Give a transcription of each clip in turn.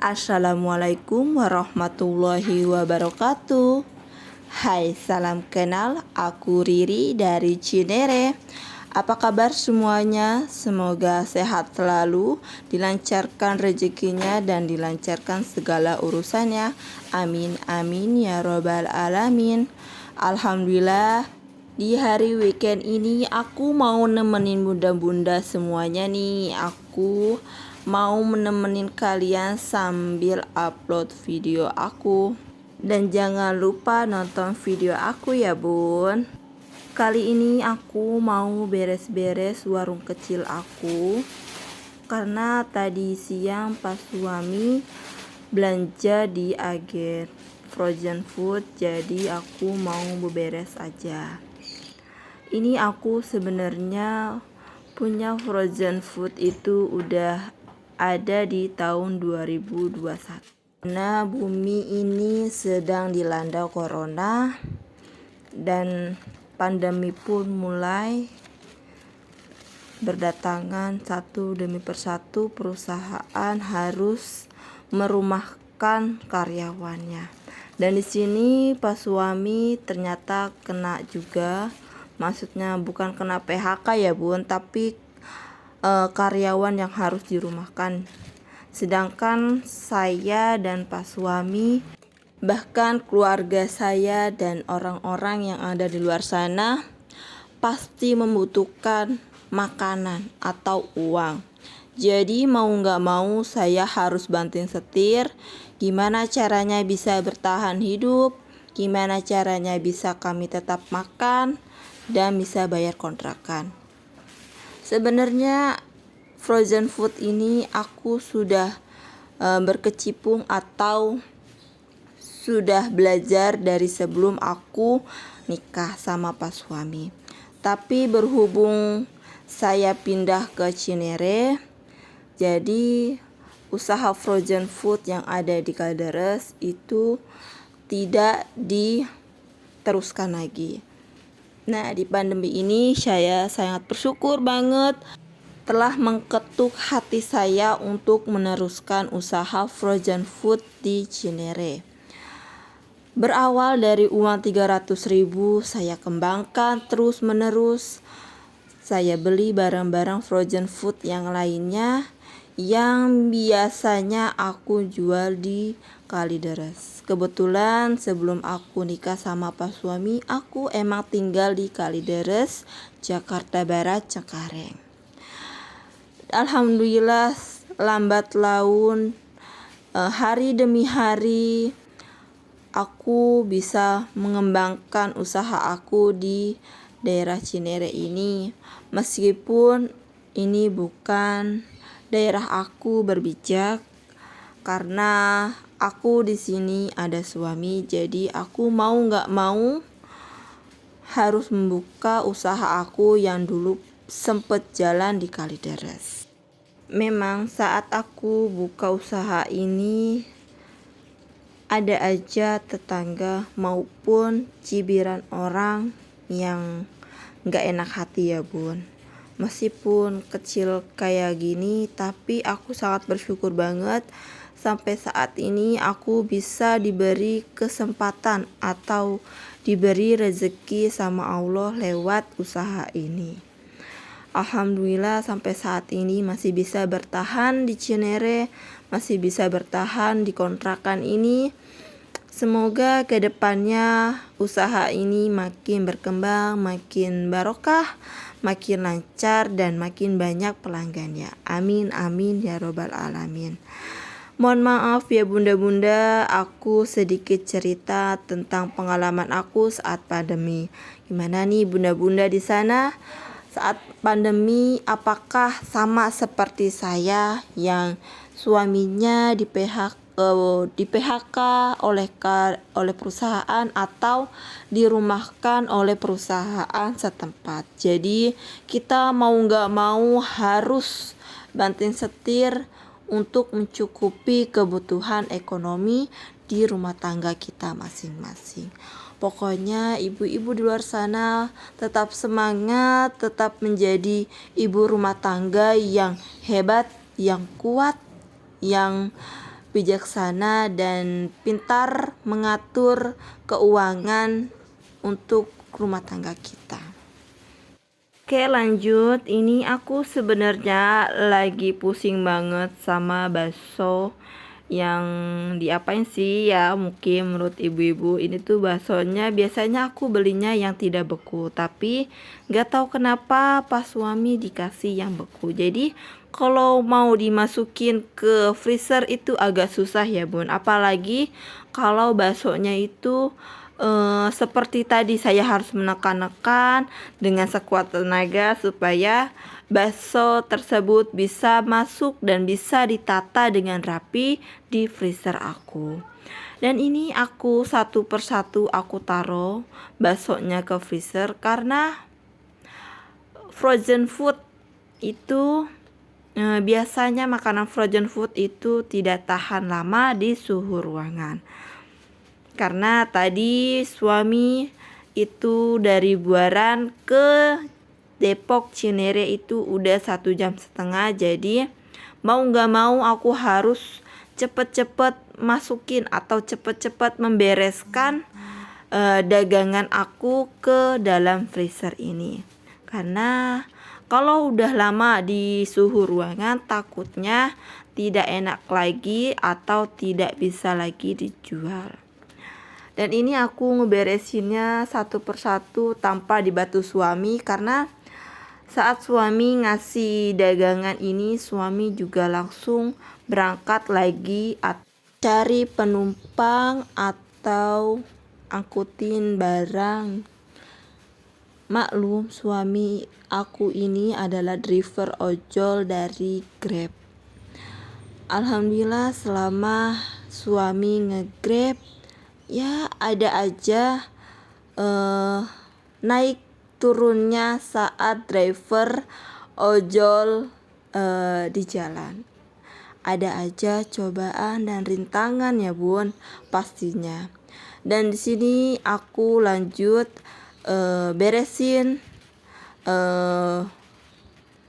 Assalamualaikum warahmatullahi wabarakatuh. Hai, salam kenal, aku Riri dari Cinere. Apa kabar semuanya? Semoga sehat selalu, dilancarkan rezekinya dan dilancarkan segala urusannya. Amin amin ya robbal alamin. Alhamdulillah, di hari weekend ini aku mau nemenin bunda-bunda semuanya nih. Aku mau menemenin kalian sambil upload video aku. Dan jangan lupa nonton video aku ya bun. Kali ini aku mau beres-beres warung kecil aku, karena tadi siang pas suami belanja di agen frozen food, jadi aku mau beberes aja. Ini aku sebenarnya punya frozen food itu udah ada di tahun 2021. Nah, bumi ini sedang dilanda corona dan pandemi pun mulai berdatangan satu demi persatu. Perusahaan harus merumahkan karyawannya. Dan di sini pas suami ternyata kena juga. Maksudnya bukan kena PHK ya bun, tapi karyawan yang harus dirumahkan. Sedangkan saya dan Pak suami, bahkan keluarga saya dan orang-orang yang ada di luar sana pasti membutuhkan makanan atau uang. Jadi mau gak mau saya harus banting setir. Gimana caranya bisa bertahan hidup, gimana caranya bisa kami tetap makan dan bisa bayar kontrakan. Sebenarnya frozen food ini aku sudah berkecimpung atau sudah belajar dari sebelum aku nikah sama Pak suami. Tapi berhubung saya pindah ke Cinere, jadi usaha frozen food yang ada di Kalideres itu tidak diteruskan lagi. Nah, di pandemi ini saya sangat bersyukur banget telah mengketuk hati saya untuk meneruskan usaha frozen food di Cinere. Berawal dari uang 300.000, saya kembangkan terus menerus. Saya beli barang-barang frozen food yang lainnya yang biasanya aku jual di Kalideres. Kebetulan sebelum aku nikah sama Pak suami, aku emang tinggal di Kalideres, Jakarta Barat, Cengkareng. Alhamdulillah lambat laun, hari demi hari aku bisa mengembangkan usaha aku di daerah Cinere ini. Meskipun ini bukan daerah aku berbijak, karena aku di sini ada suami, jadi aku mau nggak mau harus membuka usaha aku yang dulu sempet jalan di Kalideres. Memang saat aku buka usaha ini ada aja tetangga maupun cibiran orang yang nggak enak hati ya bun. Meskipun kecil kayak gini, tapi aku sangat bersyukur banget sampai saat ini aku bisa diberi kesempatan atau diberi rezeki sama Allah lewat usaha ini. Alhamdulillah sampai saat ini masih bisa bertahan di Cinere, masih bisa bertahan di kontrakan ini. Semoga kedepannya usaha ini makin berkembang, makin barokah, makin lancar dan makin banyak pelanggannya. Amin amin ya robbal alamin. Mohon maaf ya bunda-bunda, aku sedikit cerita tentang pengalaman aku saat pandemi. Gimana nih bunda-bunda di sana? Saat pandemi apakah sama seperti saya yang suaminya di PHK oleh perusahaan atau dirumahkan oleh perusahaan setempat? Jadi kita mau nggak mau harus banting setir untuk mencukupi kebutuhan ekonomi di rumah tangga kita masing-masing. Pokoknya ibu-ibu di luar sana tetap semangat, tetap menjadi ibu rumah tangga yang hebat, yang kuat, yang bijaksana dan pintar mengatur keuangan untuk rumah tangga kita. Oke, lanjut. Ini aku sebenarnya lagi pusing banget sama bakso yang diapain sih ya. Mungkin menurut ibu-ibu ini tuh baksonya biasanya aku belinya yang tidak beku, tapi gak tahu kenapa pas suami dikasih yang beku. Jadi kalau mau dimasukin ke freezer itu agak susah ya bun, apalagi kalau baksonya itu seperti tadi saya harus menekan-nekan dengan sekuat tenaga supaya bakso tersebut bisa masuk dan bisa ditata dengan rapi di freezer aku. Dan ini aku satu persatu aku taruh baksonya ke freezer karena frozen food itu biasanya makanan frozen food itu tidak tahan lama di suhu ruangan. Karena tadi suami itu dari Buaran ke Depok Cinere itu udah 1,5 jam, jadi mau gak mau aku harus cepet-cepet masukin atau cepet-cepet membereskan dagangan aku ke dalam freezer ini. Karena kalau udah lama di suhu ruangan takutnya tidak enak lagi atau tidak bisa lagi dijual. Dan ini aku ngeberesinnya satu persatu tanpa dibantu suami, karena saat suami ngasih dagangan ini suami juga langsung berangkat lagi cari penumpang atau angkutin barang. Maklum suami aku ini adalah driver ojol dari Grab. Alhamdulillah selama suami nge-Grab ya ada aja naik turunnya saat driver ojol di jalan. Ada aja cobaan dan rintangan ya bun pastinya. Dan di sini aku lanjut beresin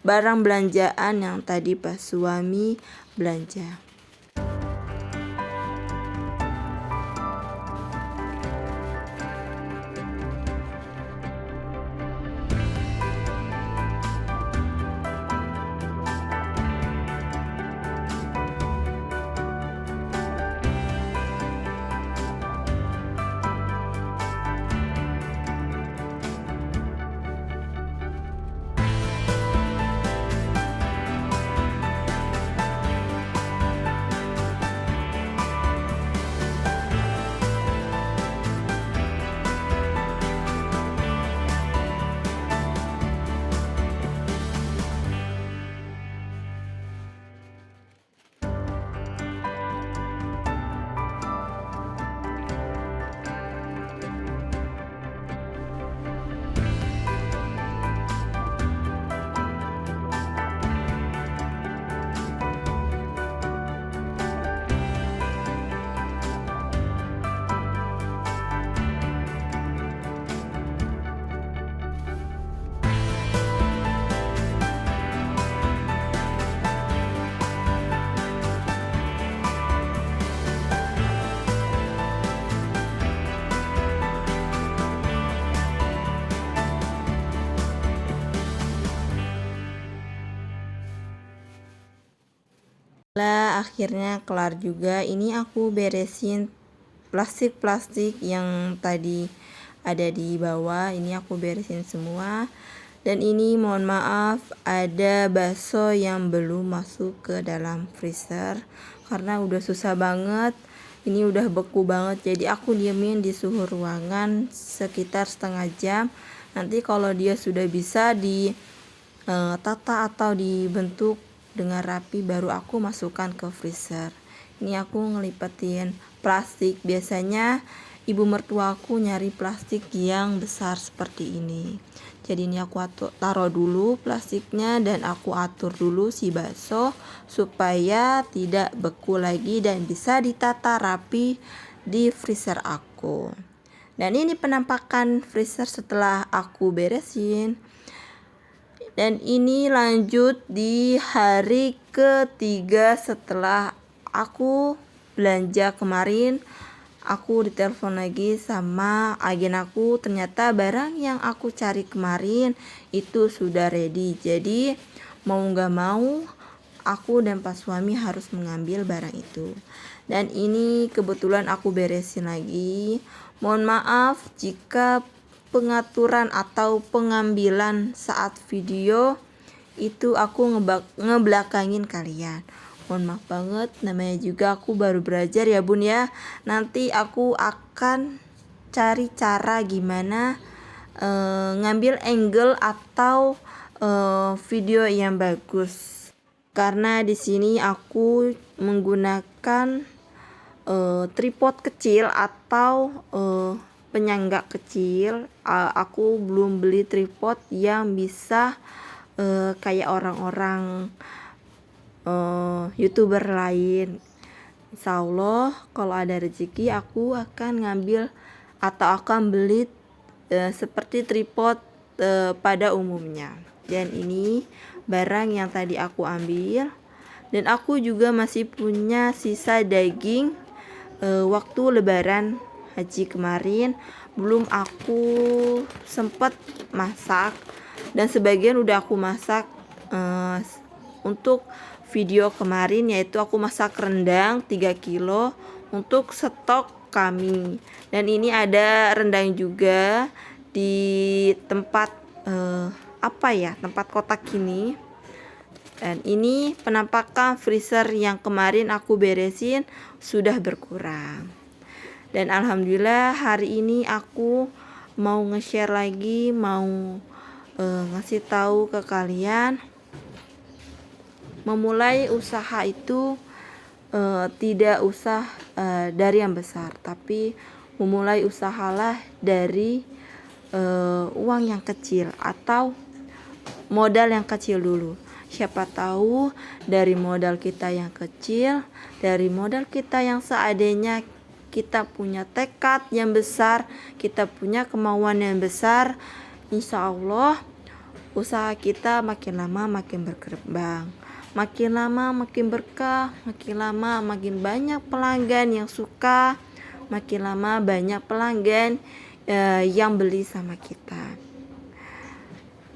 barang belanjaan yang tadi pas suami belanja. Lah akhirnya kelar juga. Ini aku beresin plastik-plastik yang tadi ada di bawah. Ini aku beresin semua. Dan ini mohon maaf ada bakso yang belum masuk ke dalam freezer karena udah susah banget. Ini udah beku banget, jadi aku diemin di suhu ruangan sekitar 1/2 jam. Nanti kalau dia sudah bisa ditata atau dibentuk dengan rapi baru aku masukkan ke freezer. Ini aku ngelipetin plastik. Biasanya ibu mertua aku nyari plastik yang besar seperti ini. Jadi ini aku taruh dulu plastiknya dan aku atur dulu si bakso supaya tidak beku lagi dan bisa ditata rapi di freezer aku. Dan ini penampakan freezer setelah aku beresin. Dan ini lanjut di hari ketiga setelah aku belanja kemarin, aku ditelepon lagi sama agen aku. Ternyata barang yang aku cari kemarin itu sudah ready. Jadi mau gak mau aku dan pas suami harus mengambil barang itu. Dan ini kebetulan aku beresin lagi. Mohon maaf jika pengaturan atau pengambilan saat video itu aku ngebelakangin kalian. Mohon maaf banget, namanya juga aku baru belajar ya bun ya. Nanti aku akan cari cara gimana ngambil angle atau video yang bagus. Karena di sini aku menggunakan tripod kecil atau penyangga kecil. Aku belum beli tripod yang bisa kayak orang-orang YouTuber lain. Insya Allah kalau ada rezeki aku akan ngambil atau akan beli seperti tripod pada umumnya. Dan ini barang yang tadi aku ambil. Dan aku juga masih punya sisa daging waktu lebaran haji kemarin, belum aku sempat masak. Dan sebagian udah aku masak untuk video kemarin, yaitu aku masak rendang 3 kilo untuk stok kami. Dan ini ada rendang juga di tempat tempat kotak ini. Dan ini penampakan freezer yang kemarin aku beresin sudah berkurang. Dan alhamdulillah hari ini aku mau nge-share lagi, mau ngasih tahu ke kalian, memulai usaha itu tidak usah dari yang besar, tapi memulai usahalah dari uang yang kecil atau modal yang kecil dulu. Siapa tahu dari modal kita yang kecil, dari modal kita yang seadanya, kita punya tekad yang besar, kita punya kemauan yang besar, insya Allah usaha kita makin lama makin berkembang. Makin lama makin berkah, makin lama makin banyak pelanggan yang suka, makin lama banyak pelanggan yang beli sama kita.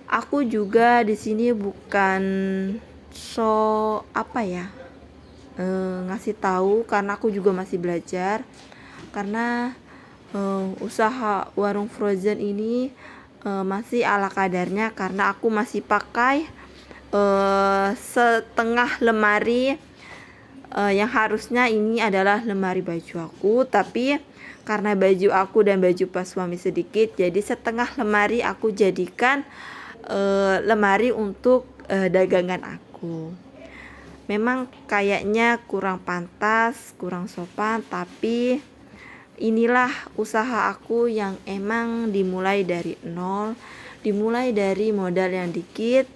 Aku juga di sini bukan ngasih tahu, karena aku juga masih belajar. Karena usaha warung frozen ini masih ala kadarnya, karena aku masih pakai setengah lemari yang harusnya ini adalah lemari baju aku, tapi karena baju aku dan baju pas suami sedikit, jadi setengah lemari aku jadikan lemari untuk dagangan aku. Memang kayaknya kurang pantas, kurang sopan, tapi inilah usaha aku yang emang dimulai dari nol, dimulai dari modal yang dikit,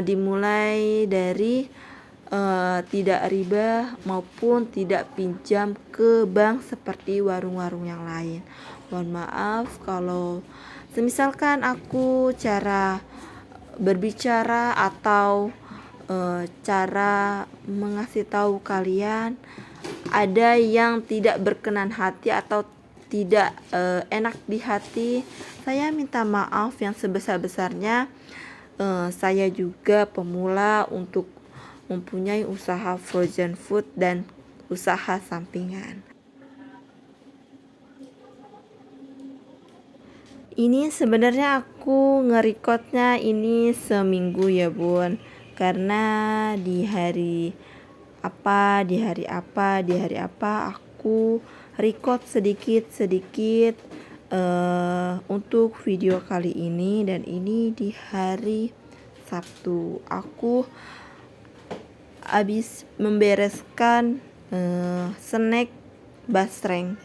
dimulai dari tidak riba maupun tidak pinjam ke bank seperti warung-warung yang lain. Mohon maaf kalau semisalkan aku cara berbicara atau cara mengasih tahu kalian ada yang tidak berkenan hati atau tidak enak di hati, saya minta maaf yang sebesar-besarnya. Saya juga pemula untuk mempunyai usaha frozen food dan usaha sampingan. Ini sebenarnya aku nge-recordnya ini seminggu ya bun, karena di hari apa aku record sedikit untuk video kali ini. Dan ini di hari Sabtu aku habis membereskan snack basreng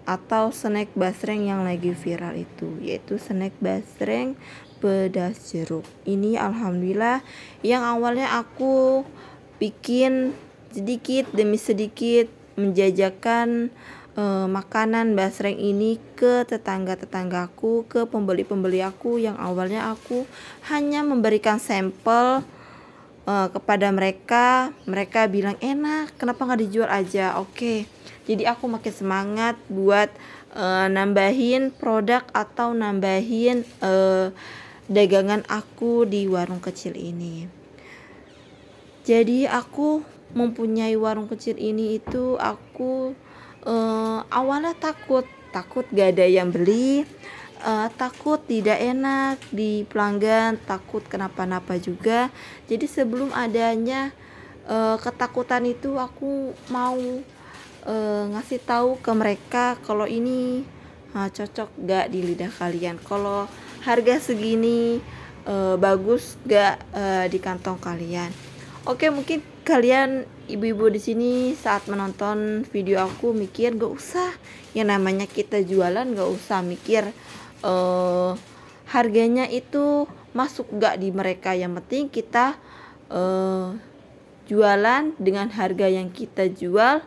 atau snack basreng yang lagi viral itu, yaitu snack basreng pedas jeruk. Ini alhamdulillah yang awalnya aku bikin sedikit demi sedikit menjajakan makanan basreng ini ke tetangga-tetanggaku, ke pembeli-pembeli aku yang awalnya aku hanya memberikan sampel kepada mereka. Mereka bilang enak, kenapa nggak dijual aja? Oke, jadi aku makin semangat buat nambahin produk atau nambahin dagangan aku di warung kecil ini. Jadi aku mempunyai warung kecil ini itu aku awalnya takut gak ada yang beli, takut tidak enak di pelanggan, takut kenapa-napa juga. Jadi sebelum adanya ketakutan itu aku mau ngasih tahu ke mereka kalau ini cocok gak di lidah kalian, kalau harga segini bagus gak di kantong kalian. Oke, mungkin kalian ibu-ibu di sini saat menonton video aku mikir gak usah, yang namanya kita jualan gak usah mikir harganya itu masuk gak di mereka, yang penting kita jualan dengan harga yang kita jual.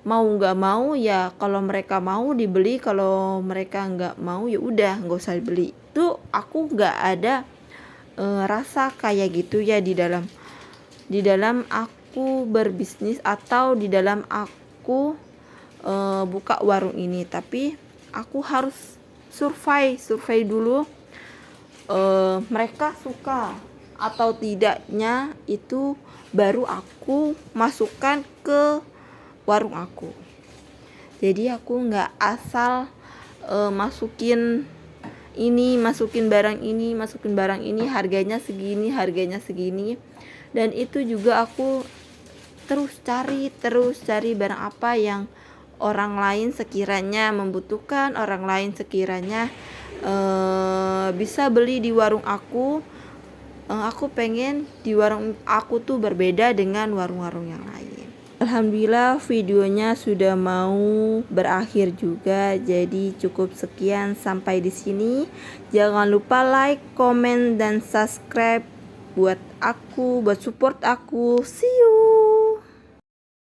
Mau nggak mau ya, kalau mereka mau dibeli, kalau mereka nggak mau ya udah nggak usah dibeli. Itu aku nggak ada rasa kayak gitu ya di dalam aku berbisnis atau di dalam aku buka warung ini. Tapi aku harus survei dulu mereka suka atau tidaknya, itu baru aku masukkan ke warung aku. Jadi aku nggak asal masukin barang ini harganya segini, dan itu juga aku terus cari barang apa yang orang lain sekiranya membutuhkan, orang lain sekiranya bisa beli di warung aku. Aku pengen di warung aku tuh berbeda dengan warung-warung yang lain. Alhamdulillah videonya sudah mau berakhir juga, jadi cukup sekian sampai di sini. Jangan lupa like, comment, dan subscribe buat support aku. See you.